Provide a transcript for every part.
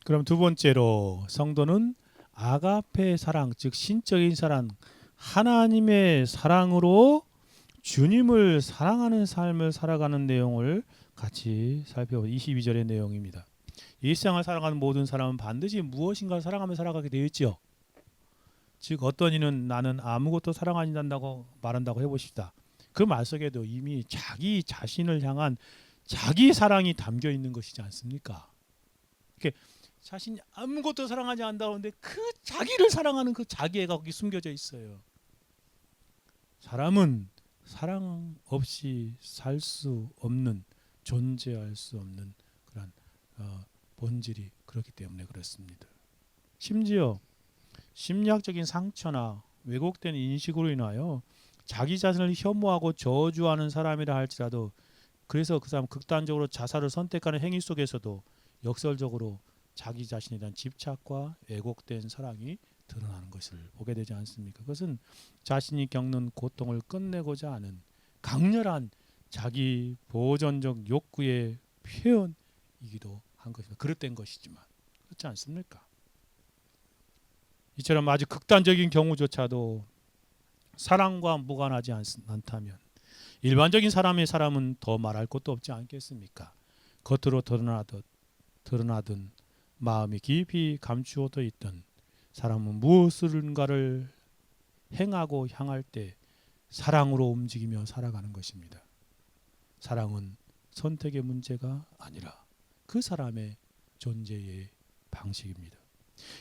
그럼 두 번째로 성도는 아가페 사랑, 즉 신적인 사랑, 하나님의 사랑으로 주님을 사랑하는 삶을 살아가는 내용을 같이 살펴볼 22절의 내용입니다. 이 세상을 살아가는 모든 사람은 반드시 무엇인가 사랑하며 살아가게 되어 있죠. 즉 어떤 이는 나는 아무것도 사랑 안 한다고 말한다고 해보십시다. 그 말 속에도 이미 자기 자신을 향한 자기 사랑이 담겨 있는 것이지 않습니까? 이렇게 자신이 아무것도 사랑하지 않는다고 하는데 그 자기를 사랑하는 그 자기애가 거기 숨겨져 있어요. 사람은 사랑 없이 살 수 없는, 존재할 수 없는 그런 본질이 그렇기 때문에 그렇습니다. 심지어 심리학적인 상처나 왜곡된 인식으로 인하여 자기 자신을 혐오하고 저주하는 사람이라 할지라도, 그래서 그 사람 극단적으로 자살을 선택하는 행위 속에서도 역설적으로 자기 자신에 대한 집착과 왜곡된 사랑이 드러나는 것을 보게 되지 않습니까? 그것은 자신이 겪는 고통을 끝내고자 하는 강렬한 자기 보존적 욕구의 표현이기도 한 것입니다. 그릇된 것이지만 그렇지 않습니까? 이처럼 아주 극단적인 경우조차도 사랑과 무관하지 않다면 일반적인 사람의 사람은 더 말할 것도 없지 않겠습니까? 겉으로 드러나든 마음이 깊이 감추어져 있던 사람은 무엇인가를 행하고 향할 때 사랑으로 움직이며 살아가는 것입니다. 사랑은 선택의 문제가 아니라 그 사람의 존재의 방식입니다.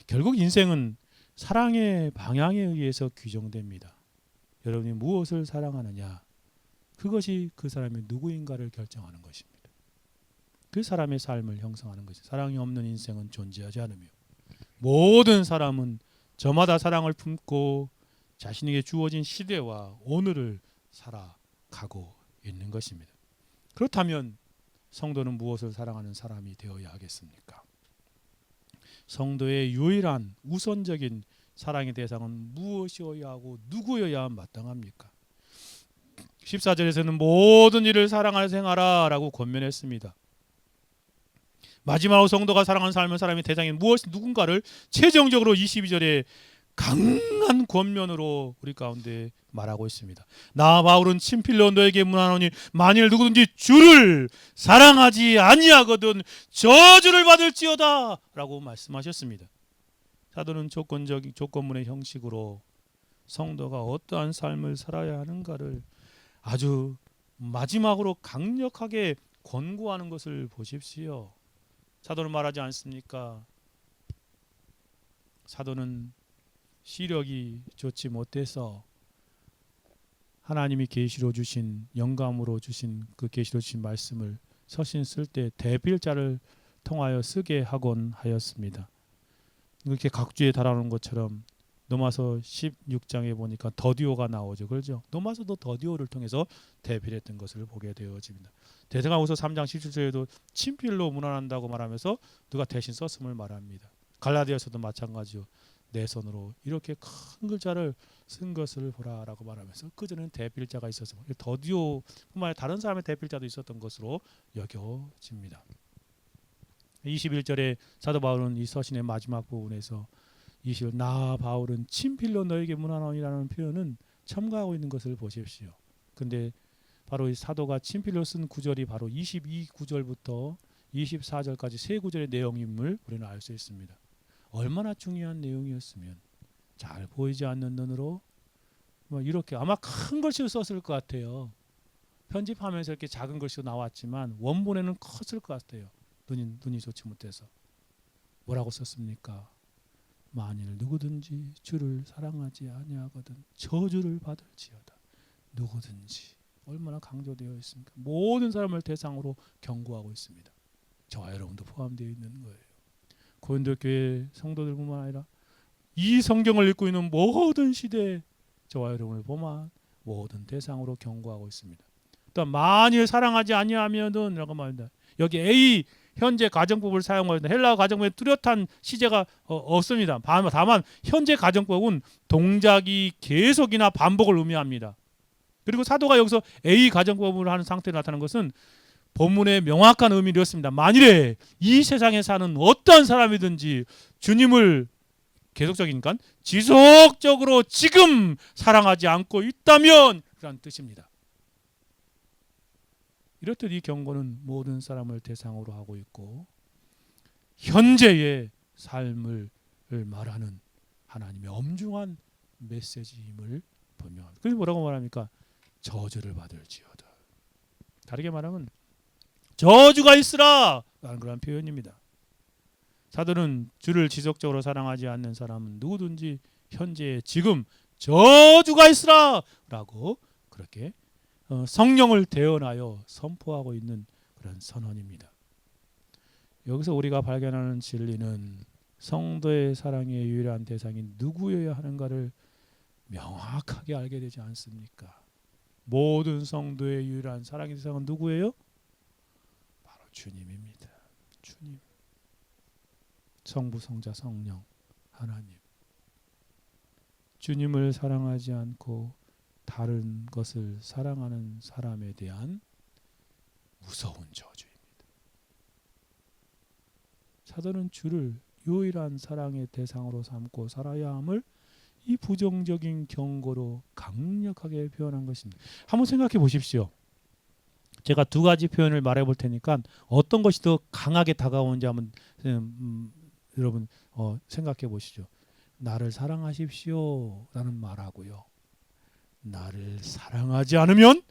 결국 인생은 사랑의 방향에 의해서 규정됩니다. 여러분이 무엇을 사랑하느냐, 그것이 그 사람이 누구인가를 결정하는 것입니다. 그 사람의 삶을 형성하는 것이, 사랑이 없는 인생은 존재하지 않으며 모든 사람은 저마다 사랑을 품고 자신에게 주어진 시대와 오늘을 살아가고 있는 것입니다. 그렇다면 성도는 무엇을 사랑하는 사람이 되어야 하겠습니까? 성도의 유일한 우선적인 사랑의 대상은 무엇이어야 하고 누구여야 마땅합니까? 14절에서는 모든 일을 사랑하여 행하라 라고 권면했습니다. 마지막으로 성도가 사랑하는 삶의 사람의 대상이 무엇이 누군가를 최종적으로 22절에 강한 권면으로 우리 가운데 말하고 있습니다. 나 바울은 친필로 너에게 문하노니 만일 누구든지 주를 사랑하지 아니하거든 저주를 받을지어다 라고 말씀하셨습니다. 사도는 조건문의 형식으로 성도가 어떠한 삶을 살아야 하는가를 아주 마지막으로 강력하게 권고하는 것을 보십시오. 사도는 말하지 않습니까? 사도는 시력이 좋지 못해서 하나님이 계시로 주신, 영감으로 주신 그 계시로 주신 말씀을 서신 쓸 때 대필자를 통하여 쓰게 하곤 하였습니다. 이렇게 각주에 달아놓은 것처럼 노마서 16장에 보니까 더디오가 나오죠. 그렇죠? 노마서도 더디오를 통해서 대필했던 것을 보게 되어집니다. 대성하고서 3장 17절에도 친필로 문안한다고 말하면서 누가 대신 썼음을 말합니다. 갈라디아서도 마찬가지요. 내 손으로 이렇게 큰 글자를 쓴 것을 보라라고 말하면서 그전에는 대필자가 있었습니다. 더디오뿐만 아니라 다른 사람의 대필자도 있었던 것으로 여겨집니다. 21절에 사도 바울은 이 서신의 마지막 부분에서 나 바울은 친필로 너에게 문하노니라는 표현은 첨가하고 있는 것을 보십시오. 근데 바로 이 사도가 친필로 쓴 구절이 바로 22구절부터 24절까지 세 구절의 내용임을 우리는 알 수 있습니다. 얼마나 중요한 내용이었으면 잘 보이지 않는 눈으로 이렇게 아마 큰 글씨로 썼을 것 같아요. 편집하면서 이렇게 작은 글씨로 나왔지만 원본에는 컸을 것 같아요. 눈이 좋지 못해서. 뭐라고 썼습니까? 만일 누구든지 주를 사랑하지 아니하거든 저주를 받을지어다. 누구든지. 얼마나 강조되어 있습니까? 모든 사람을 대상으로 경고하고 있습니다. 저와 여러분도 포함되어 있는 거예요. 고린도 교회 성도들뿐만 아니라 이 성경을 읽고 있는 모든 시대에 저와 여러분을 포함한 모든 대상으로 경고하고 있습니다. 또 만일 사랑하지 아니하면은 라고 말합니다. 여기 A 현재 가정법을 사용하는데 헬라어 가정법에 뚜렷한 시제가 없습니다. 다만 현재 가정법은 동작이 계속이나 반복을 의미합니다. 그리고 사도가 여기서 A 가정법을 하는 상태로 나타나는 것은 본문의 명확한 의미는 이렇습니다. 만일에 이 세상에 사는 어떤 사람이든지 주님을 계속적이니까 지속적으로 지금 사랑하지 않고 있다면 그런 뜻입니다. 이렇듯 이 경고는 모든 사람을 대상으로 하고 있고 현재의 삶을 말하는 하나님의 엄중한 메시지임을 분명합니다. 그래서 뭐라고 말합니까? 저주를 받을지어다. 다르게 말하면 저주가 있으라 라는 그런 표현입니다. 사도는 주를 지속적으로 사랑하지 않는 사람은 누구든지 현재 지금 저주가 있으라 라고 그렇게 성령을 대언하여 선포하고 있는 그런 선언입니다. 여기서 우리가 발견하는 진리는 성도의 사랑의 유일한 대상이 누구여야 하는가를 명확하게 알게 되지 않습니까? 모든 성도의 유일한 사랑의 대상은 누구예요? 바로 주님입니다. 주님. 성부, 성자, 성령, 하나님. 주님을 사랑하지 않고 다른 것을 사랑하는 사람에 대한 무서운 저주입니다. 사도는 주를 유일한 사랑의 대상으로 삼고 살아야 함을 이 부정적인 경고로 강력하게 표현한 것입니다. 한번 생각해 보십시오. 제가 두 가지 표현을 말해 볼 테니까 어떤 것이 더 강하게 다가오는지 한번 여러분 생각해 보시죠. 나를 사랑하십시오 라는 말하고요. 나를 사랑하지 않으면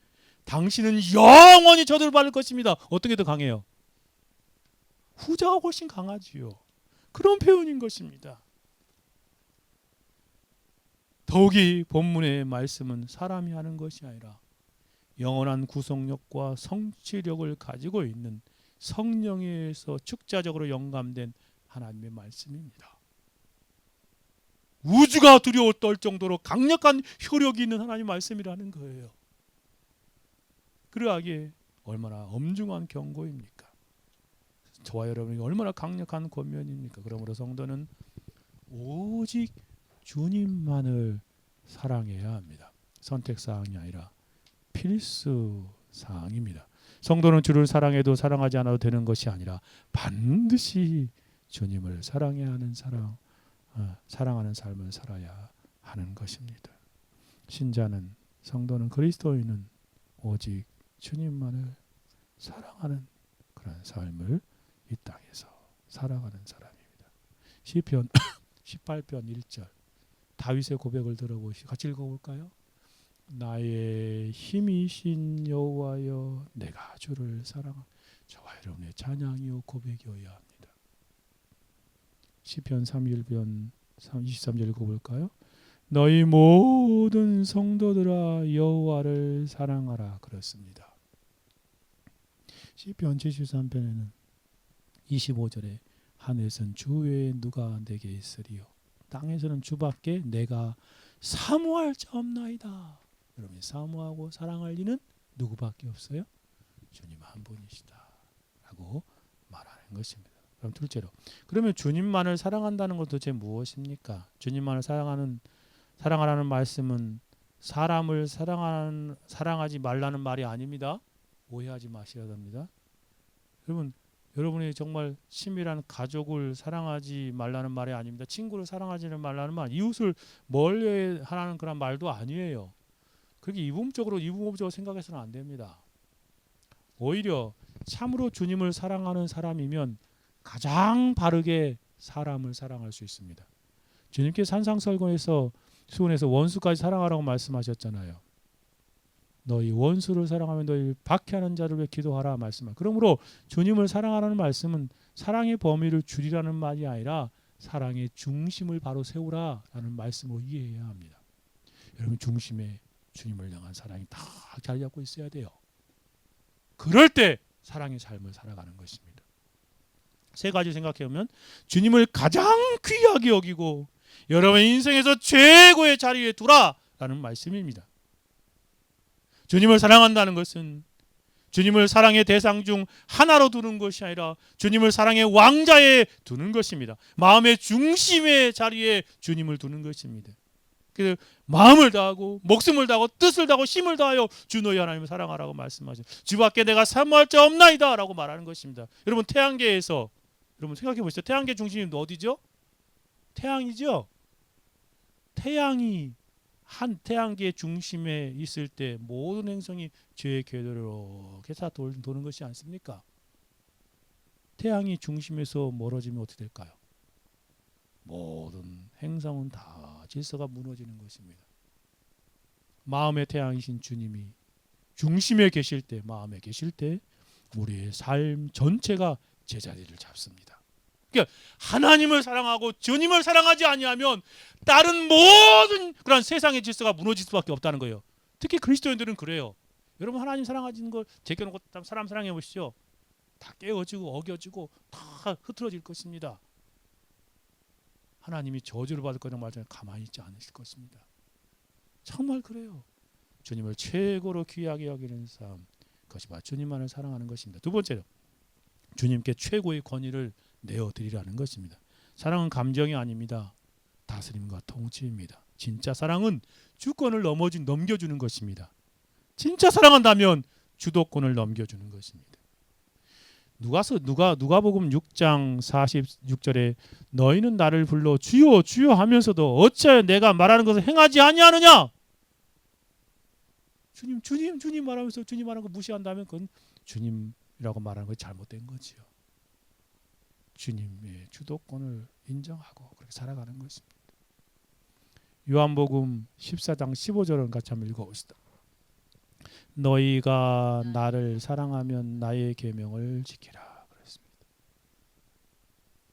당신은 영원히 저주를 받을 것입니다. 어떻게 더 강해요? 후자가 훨씬 강하지요. 그런 표현인 것입니다. 더욱이 본문의 말씀은 사람이 하는 것이 아니라 영원한 구속력과 성취력을 가지고 있는 성령에 의해서 축자적으로 영감된 하나님의 말씀입니다. 우주가 두려워 떨 정도로 강력한 효력이 있는 하나님의 말씀이라는 거예요. 그러하기에 얼마나 엄중한 경고입니까? 저와 여러분이 얼마나 강력한 권면입니까? 그러므로 성도는 오직 주님만을 사랑해야 합니다. 선택사항이 아니라 필수사항입니다. 성도는 주를 사랑해도 사랑하지 않아도 되는 것이 아니라 반드시 주님을 사랑해야 하는 사랑하는 삶을 살아야 하는 것입니다. 신자는, 성도는, 그리스도인은 오직 주님만을 사랑하는 그런 삶을 이 땅에서 살아가는 사람입니다. 시편 18편 1절 다윗의 고백을 들어보시고 같이 읽어볼까요? 나의 힘이신 여호와여 내가 주를 사랑하며 저와 여러분의 찬양이요 고백이어야 합니다. 시편 31편 23절 읽어볼까요? 너희 모든 성도들아 여호와를 사랑하라 그렇습니다. 시편 73편에는 25절에 하늘에서는 주 외에 누가 내게 있으리요 땅에서는 주밖에 내가 사모할 자 없나이다. 여러분이 사모하고 사랑할 이는 누구밖에 없어요? 주님 한 분이시다 라고 말하는 것입니다. 그럼 둘째로, 그러면 주님만을 사랑한다는 것 도대체 무엇입니까? 주님만을 사랑하라는 말씀은 사람을 사랑하지 말라는 말이 아닙니다. 오해하지 마셔야 됩니다. 여러분이 정말 친밀한 가족을 사랑하지 말라는 말이 아닙니다. 친구를 사랑하지 말라는 말, 이웃을 멀리하라는 그런 말도 아니에요. 그렇게 이분법적으로 생각해서는 안 됩니다. 오히려 참으로 주님을 사랑하는 사람이면 가장 바르게 사람을 사랑할 수 있습니다. 주님께서 산상설교에서 수훈에서 원수까지 사랑하라고 말씀하셨잖아요. 너희 원수를 사랑하면 너희 박해하는 자를 위해 기도하라 말씀하셨습니다. 그러므로 주님을 사랑하라는 말씀은 사랑의 범위를 줄이라는 말이 아니라 사랑의 중심을 바로 세우라라는 말씀으로 이해해야 합니다. 여러분 중심에 주님을 향한 사랑이 딱 자리 잡고 있어야 돼요. 그럴 때 사랑의 삶을 살아가는 것입니다. 세 가지 생각해보면 주님을 가장 귀하게 여기고 여러분의 인생에서 최고의 자리에 두라라는 말씀입니다. 주님을 사랑한다는 것은 주님을 사랑의 대상 중 하나로 두는 것이 아니라 주님을 사랑의 왕자에 두는 것입니다. 마음의 중심의 자리에 주님을 두는 것입니다. 그 마음을 다하고 목숨을 다하고 뜻을 다하고 힘을 다하여 주 너희 하나님을 사랑하라고 말씀하죠. 주밖에 내가 사모할 자 없나이다라고 말하는 것입니다. 여러분 태양계에서 여러분 생각해 보시죠. 태양계 중심이 어디죠? 태양이죠. 태양이 한 태양계 중심에 있을 때 모든 행성이 죄의 궤도로 계속 도는 것이 않습니까? 태양이 중심에서 멀어지면 어떻게 될까요? 모든 행성은 다 질서가 무너지는 것입니다. 마음의 태양이신 주님이 중심에 계실 때, 마음에 계실 때 우리의 삶 전체가 제자리를 잡습니다. 그러니까 하나님을 사랑하고 주님을 사랑하지 아니하면 다른 모든 그런 세상의 질서가 무너질 수밖에 없다는 거예요. 특히 그리스도인들은 그래요. 여러분 하나님 사랑하는 걸 제껴놓고 사람 사랑해 보시죠. 다 깨어지고 어겨지고 다 흐트러질 것입니다. 하나님이 저주를 받을 거라는 말씀에 가만히 있지 않으실 것입니다. 정말 그래요. 주님을 최고로 귀하게 여기는 삶, 그것이 바로 주님만을 사랑하는 것입니다. 두 번째로 주님께 최고의 권위를 내어드리라는 것입니다. 사랑은 감정이 아닙니다. 다스림과 통치입니다. 진짜 사랑은 주권을 넘겨주는 것입니다. 진짜 사랑한다면 주도권을 넘겨주는 것입니다. 누가복음 6장 46절에 너희는 나를 불러 주여 주여 하면서도 어찌하여 내가 말하는 것을 행하지 아니하느냐? 주님 말하면서 주님 말하는 거 무시한다면 그건 주님이라고 말하는 거 잘못된 거지요. 주님의 주도권을 인정하고 그렇게 살아가는 것입니다. 요한복음 14장 15절은 같이 한번 읽어봅시다. 너희가 나를 사랑하면 나의 계명을 지키라 그랬습니다.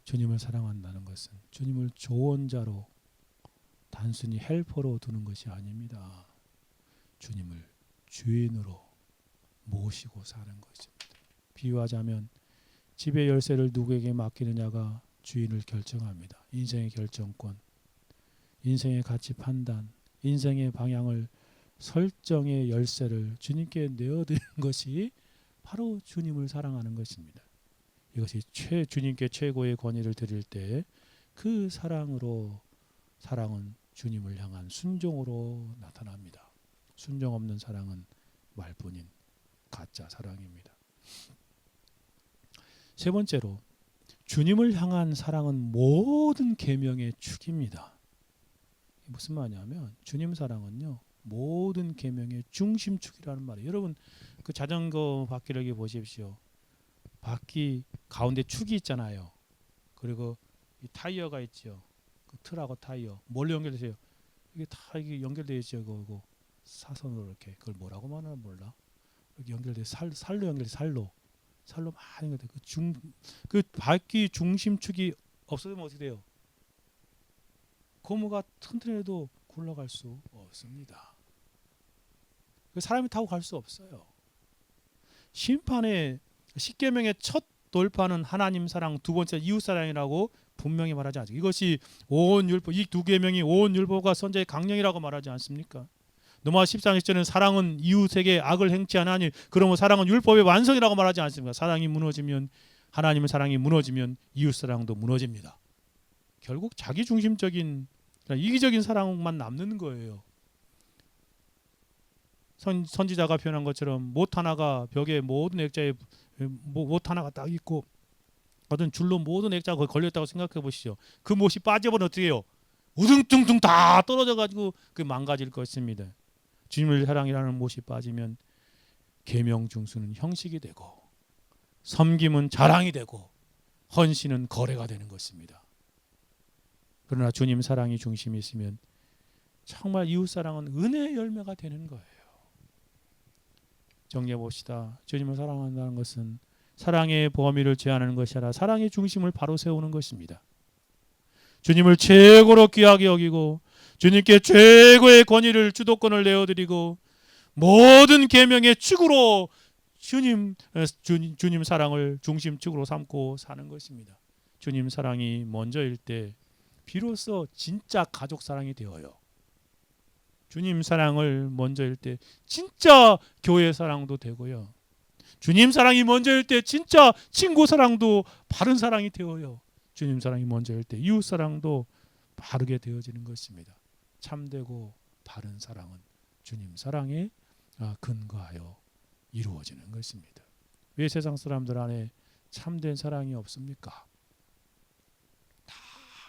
주님을 사랑한다는 것은 주님을 조언자로 단순히 헬퍼로 두는 것이 아닙니다. 주님을 주인으로 모시고 사는 것입니다. 비유하자면 집의 열쇠를 누구에게 맡기느냐가 주인을 결정합니다. 인생의 결정권, 인생의 가치 판단, 인생의 방향을 설정의 열쇠를 주님께 내어드리는 것이 바로 주님을 사랑하는 것입니다. 이것이 주님께 최고의 권위를 드릴 때 그 사랑은 주님을 향한 순종으로 나타납니다. 순종 없는 사랑은 말뿐인 가짜 사랑입니다. 세 번째로 주님을 향한 사랑은 모든 계명의 축입니다. 무슨 말이냐면 주님 사랑은요 모든 계명의 중심축이라는 말이에요. 여러분 그 자전거 바퀴를 여기 보십시오. 바퀴 가운데 축이 있잖아요. 그리고 이 타이어가 있죠. 그 틀하고 타이어 뭘로 연결되세요? 이게 다 이게 연결되어 있죠. 그거 사선으로 이렇게 그걸 뭐라고 말하나 몰라. 이렇게 연결돼 살로 연결돼 살로 많이 연결돼. 그 바퀴 중심축이 없어지면 어떻게 돼요? 고무가 튼튼해도 굴러갈 수 없습니다. 사람이 타고 갈 수 없어요. 심판의 십계명의 첫 돌파는 하나님 사랑, 두 번째 이웃 사랑이라고 분명히 말하지 않습니까? 이것이 온 율법, 이 두 계명이 온 율법과 선지자의 강령이라고 말하지 않습니까? 로마 14장에서는 사랑은 이웃에게 악을 행치 않으니 그러면 사랑은 율법의 완성이라고 말하지 않습니까? 사랑이 무너지면 하나님의 사랑이 무너지면 이웃 사랑도 무너집니다. 결국 자기 중심적인 이기적인 사랑만 남는 거예요. 선지자가 표현한 것처럼 못 하나가 벽에 모든 액자에 못 하나가 딱 있고 어떤 줄로 모든 액자가 걸렸다고 생각해 보시죠. 그 못이 빠져버리면 어떻게 해요? 우등퉁퉁 다 떨어져 가지고 그 망가질 것입니다. 주님을 사랑이라는 못이 빠지면 계명 중수는 형식이 되고 섬김은 자랑이 되고 헌신은 거래가 되는 것입니다. 그러나 주님 사랑이 중심이 있으면 정말 이웃 사랑은 은혜의 열매가 되는 거예요. 정리해 봅시다. 주님을 사랑한다는 것은 사랑의 범위를 제한하는 것이 아니라 사랑의 중심을 바로 세우는 것입니다. 주님을 최고로 귀하게 여기고 주님께 최고의 권위를 주도권을 내어드리고 모든 계명의 축으로 주님 사랑을 중심축으로 삼고 사는 것입니다. 주님 사랑이 먼저일 때 비로소 진짜 가족 사랑이 되어요. 주님 사랑을 먼저일 때 진짜 교회 사랑도 되고요. 주님 사랑이 먼저일 때 진짜 친구 사랑도 바른 사랑이 되어요. 주님 사랑이 먼저일 때 이웃 사랑도 바르게 되어지는 것입니다. 참되고 바른 사랑은 주님 사랑에 근거하여 이루어지는 것입니다. 왜 세상 사람들 안에 참된 사랑이 없습니까? 다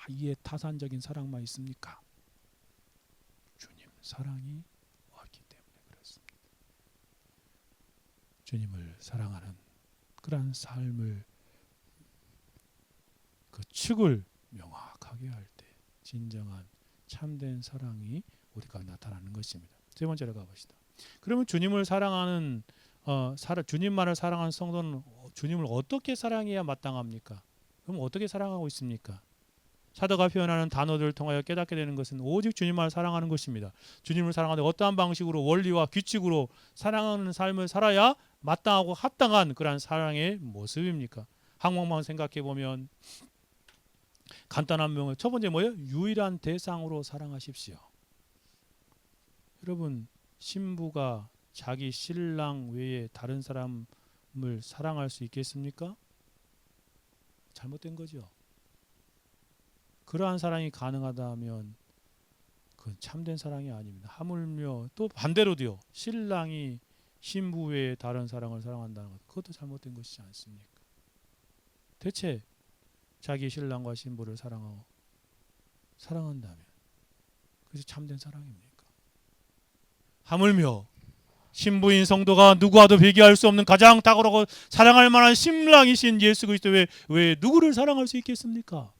이에 타산적인 사랑만 있습니까? 주님 사랑이 없기 때문에 그렇습니다. 주님을 사랑하는 그러한 삶을 그 축을 명확하게 할 때 진정한 참된 사랑이 우리가 나타나는 것입니다. 세 번째로 가봅시다. 그러면 주님을 사랑하는 주님만을 사랑하는 성도는 주님을 어떻게 사랑해야 마땅합니까? 그럼 어떻게 사랑하고 있습니까? 사도가 표현하는 단어들을 통하여 깨닫게 되는 것은 오직 주님만을 사랑하는 것입니다. 주님을 사랑하는데 어떠한 방식으로 원리와 규칙으로 사랑하는 삶을 살아야 마땅하고 합당한 그러한 사랑의 모습입니까? 항목만 생각해 보면 간단한 명언 첫 번째 뭐예요? 유일한 대상으로 사랑하십시오. 여러분 신부가 자기 신랑 외에 다른 사람을 사랑할 수 있겠습니까? 잘못된 거죠. 그러한 사랑이 가능하다면 그건 참된 사랑이 아닙니다. 하물며 또 반대로도요. 신랑이 신부 외에 다른 사랑을 사랑한다는 것 그것도 잘못된 것이지 않습니까? 대체 자기 신랑과 신부를 사랑한다면 그것이 참된 사랑입니까? 하물며 신부인 성도가 누구와도 비교할 수 없는 가장 탁월하고 사랑할 만한 신랑이신 예수 그리스도 왜 누구를 사랑할 수 있겠습니까?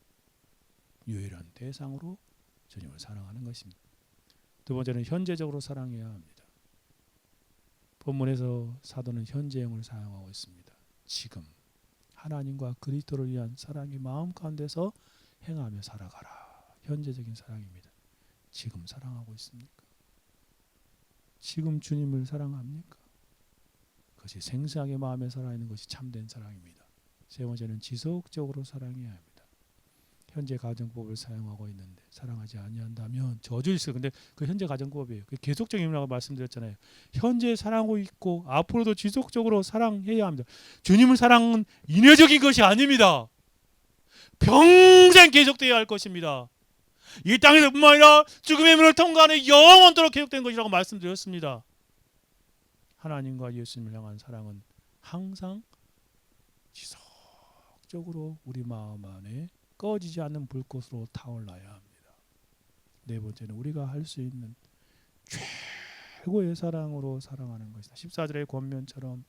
유일한 대상으로 주님을 사랑하는 것입니다. 두 번째는 현재적으로 사랑해야 합니다. 본문에서 사도는 현재형을 사용하고 있습니다. 지금 하나님과 그리스도를 위한 사랑이 마음 가운데서 행하며 살아가라. 현재적인 사랑입니다. 지금 사랑하고 있습니까? 지금 주님을 사랑합니까? 그것이 생생하게 마음에 살아있는 것이 참된 사랑입니다. 세 번째는 지속적으로 사랑해야 합니다. 현재 가정법을 사용하고 있는데 사랑하지 아니한다면 저주일 수. 근데 그 현재 가정법이에요. 그 계속적이라고 말씀드렸잖아요. 현재 사랑하고 있고 앞으로도 지속적으로 사랑해야 합니다. 주님을 사랑은 인외적인 것이 아닙니다. 평생 계속되어야 할 것입니다. 이 땅에서뿐만 아니라 죽음의 문을 통과하는 영원토록 계속된 것이라고 말씀드렸습니다. 하나님과 예수님을 향한 사랑은 항상 지속적으로 우리 마음 안에 꺼지지 않는 불꽃으로 타올라야 합니다. 네 번째는 우리가 할 수 있는 최고의 사랑으로 사랑하는 것이다. 14절의 권면처럼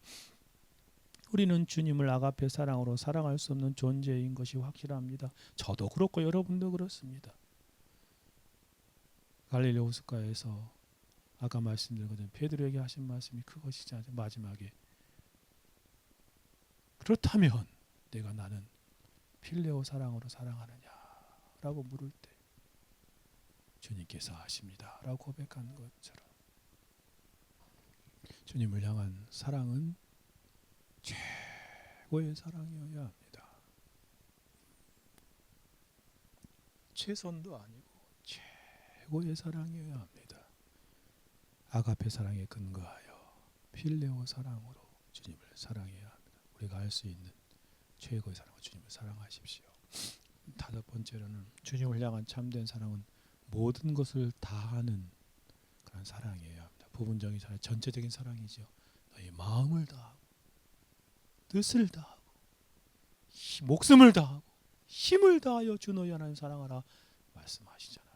우리는 주님을 아가페 사랑으로 사랑할 수 없는 존재인 것이 확실합니다. 저도 그렇고 여러분도 그렇습니다. 갈릴리 호숫가에서 아까 말씀드린 베드로에게 하신 말씀이 그것이지 않죠. 마지막에 그렇다면 내가 나는 필레오 사랑으로 사랑하느냐라고 물을 때 주님께서 아십니다 라고 고백한 것처럼 주님을 향한 사랑은 최고의 사랑이어야 합니다. 최선도 아니고 최고의 사랑이어야 합니다. 아가페 사랑에 근거하여 필레오 사랑으로 주님을 사랑해야 합니다. 우리가 할 수 있는 최고의 사랑은 주님을 사랑하십시오. 다섯 번째로는 주님을 향한 참된 사랑은 모든 것을 다하는 그런 사랑이어야 합니다. 부분적인 사랑, 전체적인 사랑이죠. 너희 마음을 다하고 뜻을 다하고 목숨을 다하고 힘을 다하여 주 너희 하나님 사랑하라 말씀하시잖아요.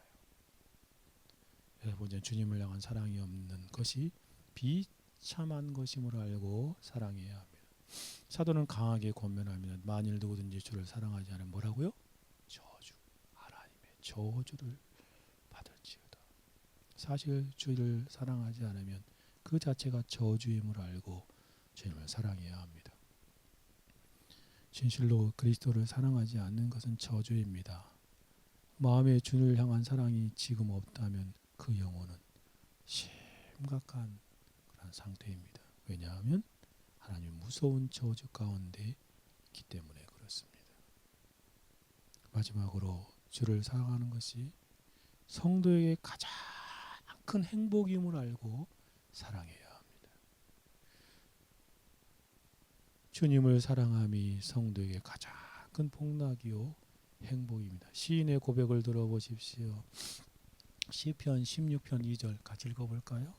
여러분 주님을 향한 사랑이 없는 것이 비참한 것임을 알고 사랑해야 합니다. 사도는 강하게 권면합니다. 만일 누구든지 주를 사랑하지 않으면 뭐라고요? 저주, 하나님의 저주를 받을지어다. 사실 주를 사랑하지 않으면 그 자체가 저주임을 알고 주님을 사랑해야 합니다. 진실로 그리스도를 사랑하지 않는 것은 저주입니다. 마음에 주를 향한 사랑이 지금 없다면 그 영혼은 심각한 그런 상태입니다. 왜냐하면 하나님 무서운 저주 가운데 있기 때문에 그렇습니다. 마지막으로 주를 사랑하는 것이 성도에게 가장 큰 행복임을 알고 사랑해야 합니다. 주님을 사랑함이 성도에게 가장 큰 복락이요 행복입니다. 시인의 고백을 들어보십시오. 시편 16편 2절 같이 읽어볼까요?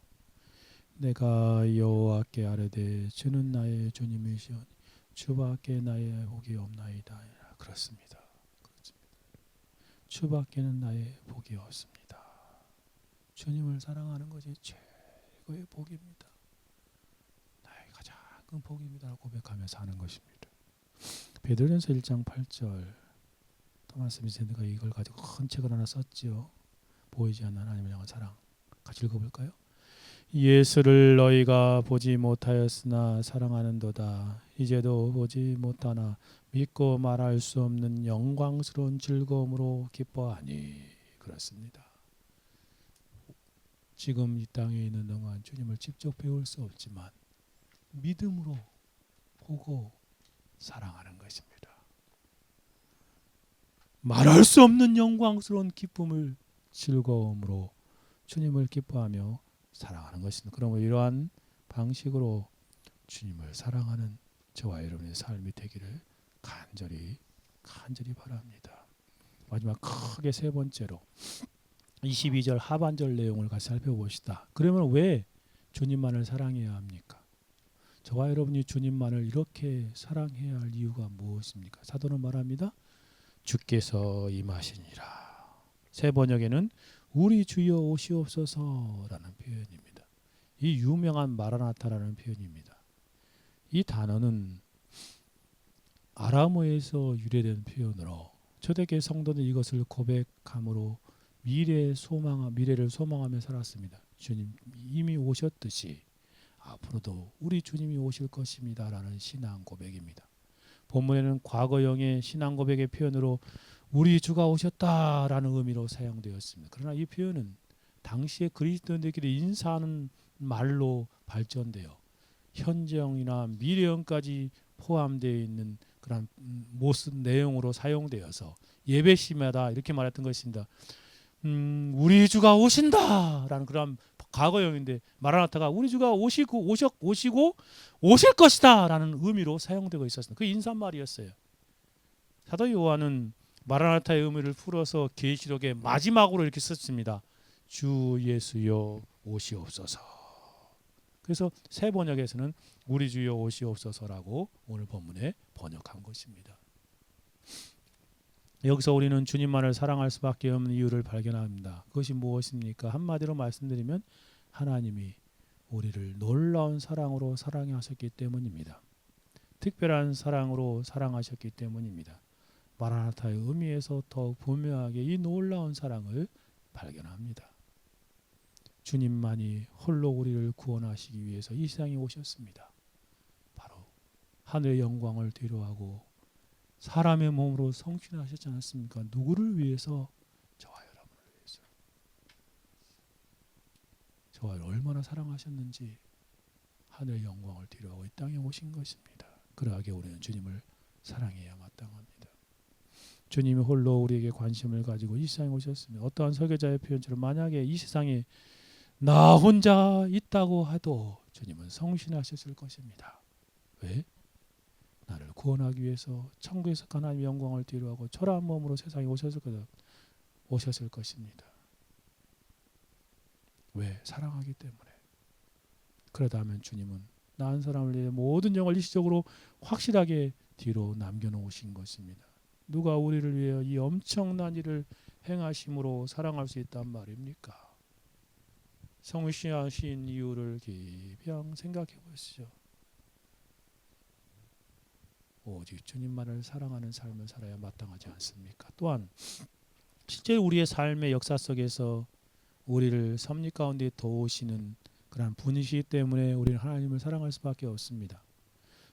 내가 여호와께 아뢰되 주는 나의 주님이시오니 주밖에 나의 복이 없나이다. 그렇습니다. 주밖에는 나의 복이 없습니다. 주님을 사랑하는 것이 최고의 복입니다. 나의 가장 큰 복입니다. 고백하며 사는 것입니다. 베드로전서 1장 8절 토마스 미세드가 이걸 가지고 큰 책을 하나 썼지요. 보이지 않는 하나님을 향한 사랑. 같이 읽어볼까요? 예수를 너희가 보지 못하였으나 사랑하는도다. 이제도 보지 못하나 믿고 말할 수 없는 영광스러운 즐거움으로 기뻐하니. 그렇습니다. 지금 이 땅에 있는 동안 주님을 직접 배울 수 없지만 믿음으로 보고 사랑하는 것입니다. 말할 수 없는 영광스러운 기쁨을 즐거움으로 주님을 기뻐하며 사랑하는 것입니다. 그러므로 이러한 방식으로 주님을 사랑하는 저와 여러분의 삶이 되기를 간절히 바랍니다. 마지막 크게 세 번째로 22절 하반절 내용을 같이 살펴봅시다. 그러면 왜 주님만을 사랑해야 합니까? 저와 여러분이 주님만을 이렇게 사랑해야 할 이유가 무엇입니까? 사도는 말합니다. 주께서 임하시니라. 새 번역에는 우리 주여 오시옵소서라는 표현입니다. 이 유명한 마라나타라는 표현입니다. 이 단어는 아람어에서 유래된 표현으로 초대교회 성도는 이것을 고백함으로 미래를 소망하며 살았습니다. 주님 이미 오셨듯이 앞으로도 우리 주님이 오실 것입니다 라는 신앙 고백입니다. 본문에는 과거형의 신앙 고백의 표현으로 우리 주가 오셨다라는 의미로 사용되었습니다. 그러나 이 표현은 당시의 그리스도인들끼리 인사하는 말로 발전되어 현재형이나 미래형까지 포함되어 있는 그런 모습 내용으로 사용되어서 예배 시마다 이렇게 말했던 것입니다. 우리 주가 오신다라는 그런 과거형인데 마라나타가 우리 주가 오시고 오실 것이다라는 의미로 사용되고 있었습니다. 그 인사말이었어요. 사도 요한은 마라나타의 의미를 풀어서 계시록의 마지막으로 이렇게 썼습니다. 주 예수여 오시옵소서. 그래서 새 번역에서는 우리 주여 오시옵소서라고 오늘 본문에 번역한 것입니다. 여기서 우리는 주님만을 사랑할 수밖에 없는 이유를 발견합니다. 그것이 무엇입니까? 한마디로 말씀드리면 하나님이 우리를 놀라운 사랑으로 사랑하셨기 때문입니다. 특별한 사랑으로 사랑하셨기 때문입니다. 마라나타의 의미에서 더욱 분명하게 이 놀라운 사랑을 발견합니다. 주님만이 홀로 우리를 구원하시기 위해서 이 세상에 오셨습니다. 바로 하늘의 영광을 뒤로하고 사람의 몸으로 성취하셨지 않았습니까? 누구를 위해서? 저와 여러분을 위해서. 저와 얼마나 사랑하셨는지 하늘의 영광을 뒤로하고 이 땅에 오신 것입니다. 그러하게 우리는 주님을 사랑해야 마땅합니다. 주님이 홀로 우리에게 관심을 가지고 이 세상에 오셨습니다. 어떠한 설교자의 표현처럼 만약에 이 세상에 나 혼자 있다고 하도 주님은 성신하셨을 것입니다. 왜? 나를 구원하기 위해서 천국에서 하나님의 영광을 뒤로하고 초라한 몸으로 세상에 오셨을 것입니다. 왜? 사랑하기 때문에. 그러다면 주님은 나 한 사람을 위해 모든 영을 일시적으로 확실하게 뒤로 남겨놓으신 것입니다. 누가 우리를 위해 이 엄청난 일을 행하심으로 사랑할 수 있단 말입니까? 성신하신 이유를 깊이 생각해 보시죠. 오직 주님만을 사랑하는 삶을 살아야 마땅하지 않습니까? 또한 실제 우리의 삶의 역사 속에서 우리를 섭리 가운데 도우시는 그런 분이시기 때문에 우리는 하나님을 사랑할 수밖에 없습니다.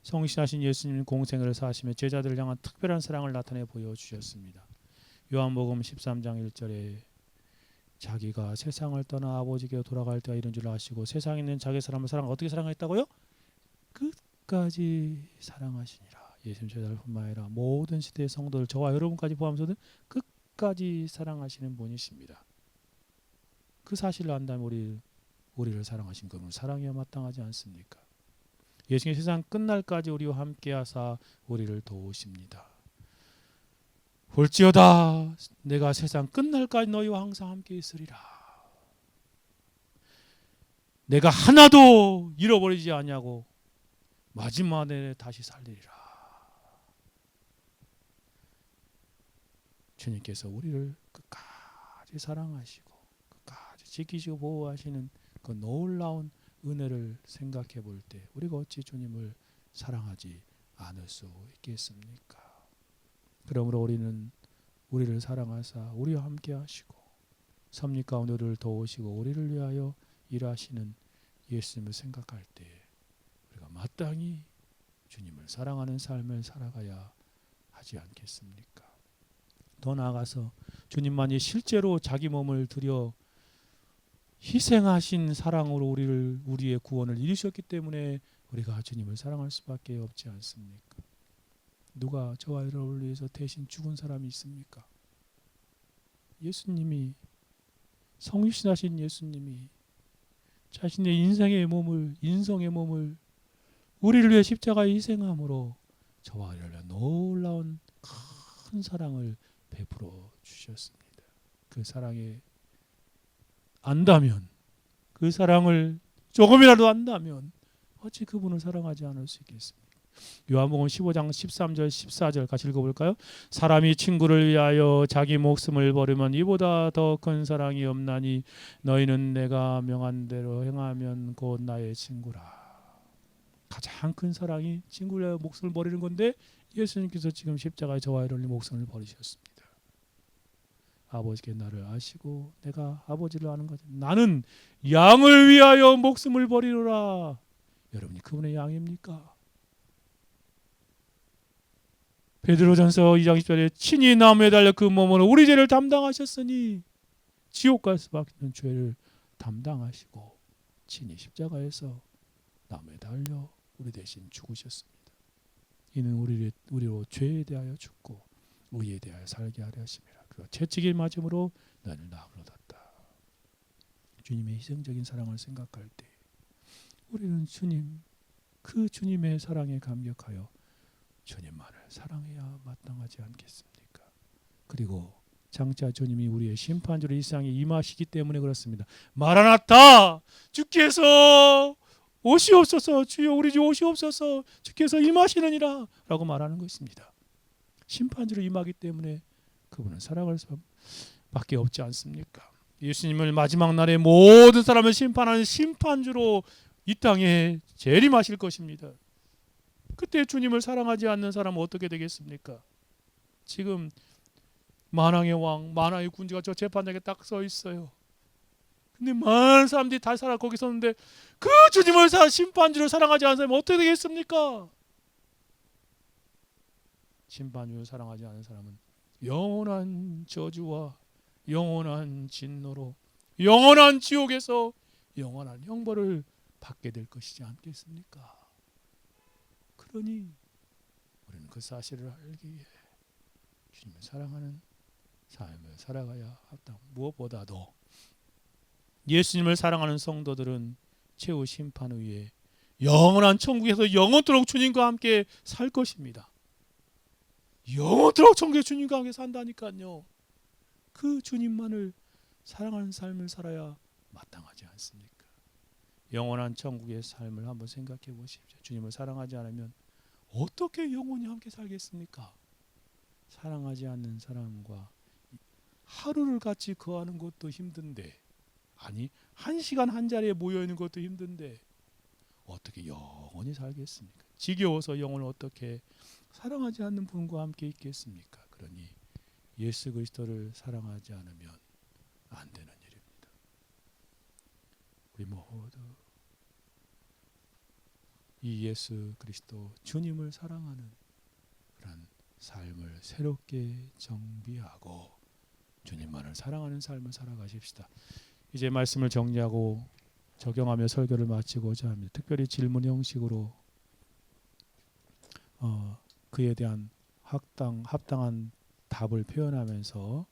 성신하신 예수님은 공생을 사시며 제자들을 향한 특별한 사랑을 나타내 보여주셨습니다. 요한복음 13장 1절에 자기가 세상을 떠나 아버지께 돌아갈 때가 이른 줄 아시고 세상에 있는 자기 사람을 어떻게 사랑했다고요? 끝까지 사랑하시니라. 예수님 제자들뿐만 아니라 모든 시대의 성도들 저와 여러분까지 포함해서는 끝까지 사랑하시는 분이십니다. 그 사실을 안다면 우리를 사랑하신 그분을 사랑해야 마땅하지 않습니까? 예수님이 세상 끝날까지 우리와 함께 하사 우리를 도우십니다. 볼지어다 내가 세상 끝날까지 너희와 항상 함께 있으리라. 내가 하나도 잃어버리지 않냐고 마지막 날에 다시 살리리라. 주님께서 우리를 끝까지 사랑하시고 끝까지 지키시고 보호하시는 그 놀라운 은혜를 생각해 볼 때 우리가 어찌 주님을 사랑하지 않을 수 있겠습니까? 그러므로 우리는 우리를 사랑하사 우리와 함께 하시고 섭리 가운데 우리를 도우시고 우리를 위하여 일하시는 예수님을 생각할 때 우리가 마땅히 주님을 사랑하는 삶을 살아가야 하지 않겠습니까? 더 나아가서 주님만이 실제로 자기 몸을 들여 희생하신 사랑으로 우리의 구원을 이루셨기 때문에 우리가 주님을 사랑할 수밖에 없지 않습니까? 누가 저와 여러분을 위해서 대신 죽은 사람이 있습니까? 예수님이, 성육신하신 예수님이 자신의 인성의 몸을 우리를 위해 십자가에 희생함으로 저와 여러분을 놀라운 큰 사랑을 베풀어 주셨습니다. 그 사랑에 안다면, 그 사랑을 조금이라도 안다면 어찌 그분을 사랑하지 않을 수 있겠습니까? 요한복음 15장 13절 14절 같이 읽어볼까요? 사람이 친구를 위하여 자기 목숨을 버리면 이보다 더 큰 사랑이 없나니 너희는 내가 명한 대로 행하면 곧 나의 친구라. 가장 큰 사랑이 친구를 위하여 목숨을 버리는 건데 예수님께서 지금 십자가에 저와 여러분의 목숨을 버리셨습니다. 아버지께 나를 아시고 내가 아버지를 아는 것. 나는 양을 위하여 목숨을 버리노라. 여러분이 그분의 양입니까? 베드로전서 2장 10절에 친히 나무에 달려 그 몸으로 우리 죄를 담당하셨으니 지옥 갈 수밖에 없는 죄를 담당하시고 친히 십자가에서 나무에 달려 우리 대신 죽으셨습니다. 이는 우리로 죄에 대하여 죽고 의에 대하여 살게 하려 하심이라. 그리고 채찍을 맞음으로 너를 나음을 얻었다. 주님의 희생적인 사랑을 생각할 때 우리는 그 주님의 사랑에 감격하여 주님만을 사랑해야 마땅하지 않겠습니까? 그리고 장차 주님이 우리의 심판주로 이 세상에 임하시기 때문에 그렇습니다. 마라나타! 주께서 오시옵소서. 주여 우리 주 오시옵소서. 주께서 임하시느니라 라고 말하는 것입니다. 심판주로 임하기 때문에 그분은 사랑할 수밖에 없지 않습니까? 예수님을 마지막 날에 모든 사람을 심판하는 심판주로 이 땅에 재림하실 것입니다. 그때 주님을 사랑하지 않는 사람은 어떻게 되겠습니까? 지금 만왕의 왕, 만왕의 군주가 저 재판장에 딱 서 있어요. 근데 많은 사람들이 다 살아 거기 섰는데 그 주님을 심판주로 사랑하지 않는 사람은 어떻게 되겠습니까? 심판주를 사랑하지 않는 사람은 영원한 저주와 영원한 진노로 영원한 지옥에서 영원한 형벌을 받게 될 것이지 않겠습니까? 그러니 우리는 그 사실을 알기 위해 주님을 사랑하는 삶을 살아가야 합니다. 무엇보다도 예수님을 사랑하는 성도들은 최후 심판 후에 영원한 천국에서 영원토록 주님과 함께 살 것입니다. 영원토록 천국에 주님과 함께 산다니까요. 그 주님만을 사랑하는 삶을 살아야 마땅하지 않습니까? 영원한 천국의 삶을 한번 생각해 보십시오. 주님을 사랑하지 않으면 어떻게 영원히 함께 살겠습니까? 사랑하지 않는 사람과 하루를 같이 거하는 것도 힘든데, 아니 한 시간 한 자리에 모여 있는 것도 힘든데 어떻게 영원히 살겠습니까? 지겨워서 영혼을 어떻게 사랑하지 않는 분과 함께 있겠습니까? 그러니 예수 그리스도를 사랑하지 않으면 안 되는 일입니다. 우리 모두 이 예수 그리스도 주님을 사랑하는 그런 삶을 새롭게 정비하고 주님만을 사랑하는 삶을 살아가십시다. 이제 말씀을 정리하고 적용하며 설교를 마치고자 합니다. 특별히 질문 형식으로 그에 대한 합당한 답을 표현하면서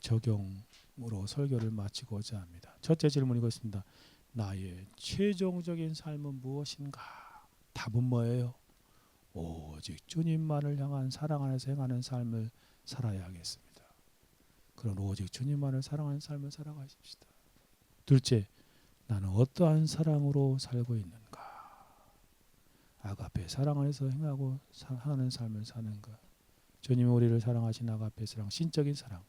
적용으로 설교를 마치고자 합니다. 첫째 질문이 이것입니다. 나의 최종적인 삶은 무엇인가? 답은 뭐예요? 오직 주님만을 향한 사랑 안에서 행하는 삶을 살아야 하겠습니다. 그런 오직 주님만을 사랑하는 삶을 살아가십시다. 둘째, 나는 어떠한 사랑으로 살고 있는가? 아가페 사랑 안에서 행하고 하는 삶을 사는가? 주님이 우리를 사랑하신 아가페 사랑, 신적인 사랑,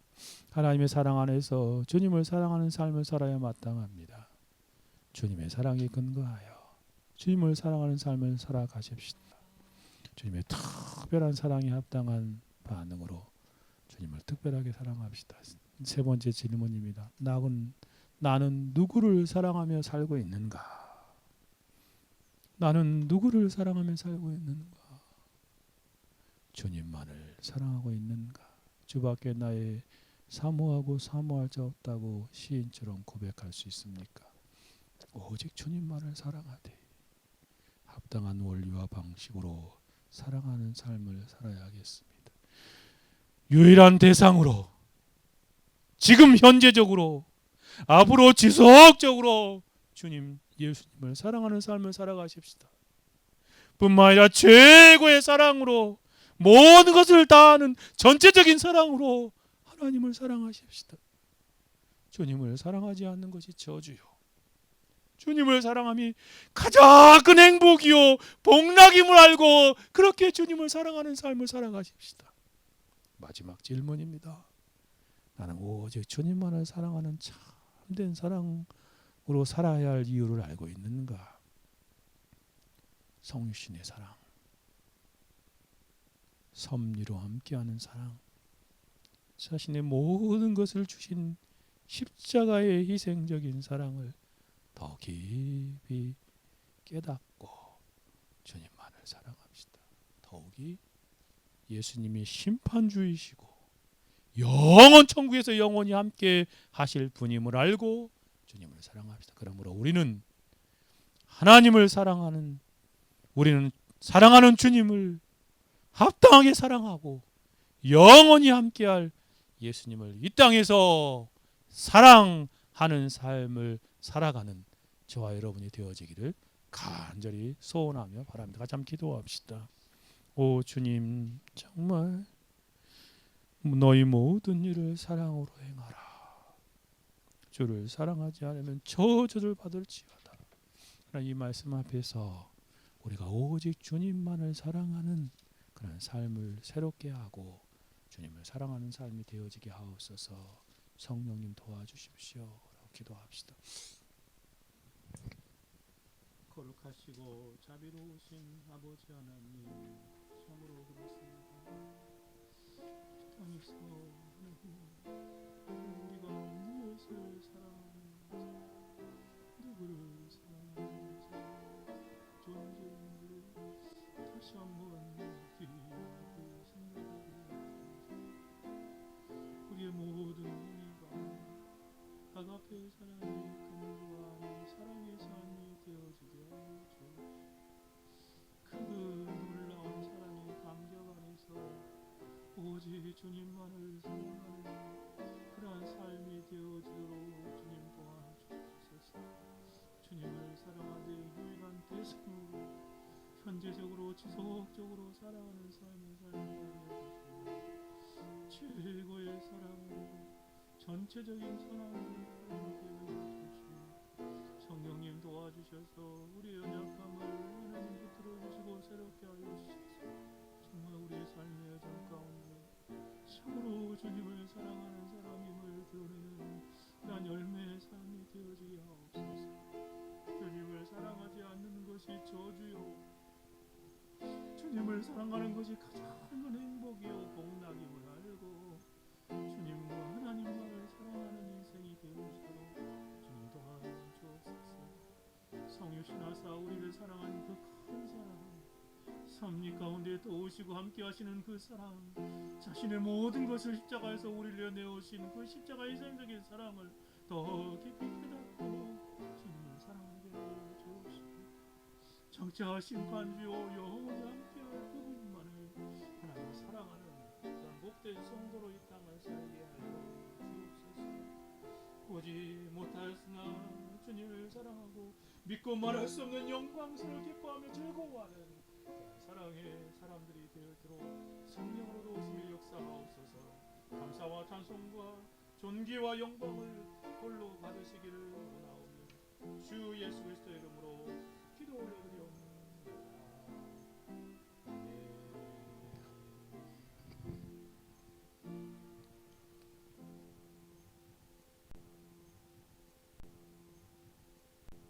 하나님의 사랑 안에서 주님을 사랑하는 삶을 살아야 마땅합니다. 주님의 사랑에 근거하여 주님을 사랑하는 삶을 살아가십시다. 주님의 특별한 사랑에 합당한 반응으로 주님을 특별하게 사랑합시다. 세 번째 질문입니다. 나는 누구를 사랑하며 살고 있는가? 나는 누구를 사랑하며 살고 있는가? 주님만을 사랑하고 있는가? 주밖에 나의 사모하고 사모할 자 없다고 시인처럼 고백할 수 있습니까? 오직 주님만을 사랑하되 합당한 원리와 방식으로 사랑하는 삶을 살아야겠습니다. 유일한 대상으로 지금 현재적으로 앞으로 지속적으로 주님 예수님을 사랑하는 삶을 살아가십시다. 뿐만 아니라 최고의 사랑으로 모든 것을 다하는 전체적인 사랑으로 하나님을 사랑하십시다. 주님을 사랑하지 않는 것이 저주요. 주님을 사랑함이 가장 큰 행복이요 복락임을 알고 그렇게 주님을 사랑하는 삶을 살아가십시다. 마지막 질문입니다. 나는 오직 주님만을 사랑하는 참된 사랑으로 살아야 할 이유를 알고 있는가? 성육신의 사랑, 섭리로 함께하는 사랑, 자신의 모든 것을 주신 십자가의 희생적인 사랑을 더 깊이 깨닫고 주님만을 사랑합시다. 더욱이 예수님이 심판주이시고 영원 천국에서 영원히 함께 하실 분임을 알고 주님을 사랑합시다. 그러므로 우리는 사랑하는 주님을 합당하게 사랑하고 영원히 함께할 예수님을 이 땅에서 사랑하는 삶을 살아가는 저와 여러분이 되어지기를 간절히 소원하며 바랍니다. 같이 한번 기도합시다. 오 주님, 정말 너희 모든 일을 사랑으로 행하라. 주를 사랑하지 않으면 저주를 받을지어다. 이 말씀 앞에서 우리가 오직 주님만을 사랑하는 그런 삶을 새롭게 하고 주님을 사랑하는 삶이 되어지게 하옵소서. 성령님 도와주십시오. 기도합시다. 거룩하시고 자비로우신 아버지 하나님, 참으로 그렇습니다. 땅에서 우리가 무엇을 사랑하는지, 누구를 사랑하는지 존재인지 다시 한번 귀하게 생각하게 우리의 모든 행위가 아가페 사랑의 근거한 사랑의 삶이 되어지게 하여 주옵소서. 그 놀라운 사랑의 감격 안에서 오직 주님만을 사랑하는 그러한 삶이 되어지도록 주님 도와주옵소서. 주님을 사랑하되 유일한 대상으로 현재적으로 지속적으로 살아가는 삶을 살게 하여 주시고 최고의 사랑으로 전체적인 사랑으로 살게 하여 주시고 성령님 도와주셔서 우리의 연약함을 하나님 붙들어 주시고 새롭게 하여 주셔서 정말 우리의 삶의 여정 가운데 참으로 주님을 사랑하는 사람임을 드러내는 그런 열매의 삶이 되어지게 하옵소서. 주님을 사랑하지 않는 것이 저주요 주님을 사랑하는 것이 가장 큰 행복이요 복락임을 알고 주님과 하나님만을 사랑하는 인생이 되어지도록 주님 도와주옵소서. 성육신하사 우리를 사랑한 그 큰 사랑, 섭리 가운데 또 오시고 함께 하시는 그 사랑, 자신의 모든 것을 십자가에서 우리를 내어오신 그 십자가의 희생적인 사랑을 더 깊이 깨닫고 주님을 사랑하게 하여 주옵시고 정치와 심판주요 영원히 함께할 그분만을 하나님 사랑하는 그런 복된 성도로 이 땅을 살게 하여 주옵소서. 보지 못하였으나 주님을 사랑하고 믿고 말할 수 없는 영광스러워 기뻐하며 즐거워하는 사랑의 사람들이 되도록 성령으로 도우시며 역사하옵소서. 감사와 찬송과 존귀와 영광을 홀로 받으시기를 원하오며 주 예수 그리스도의 이름으로 기도 올려드리옵나이다.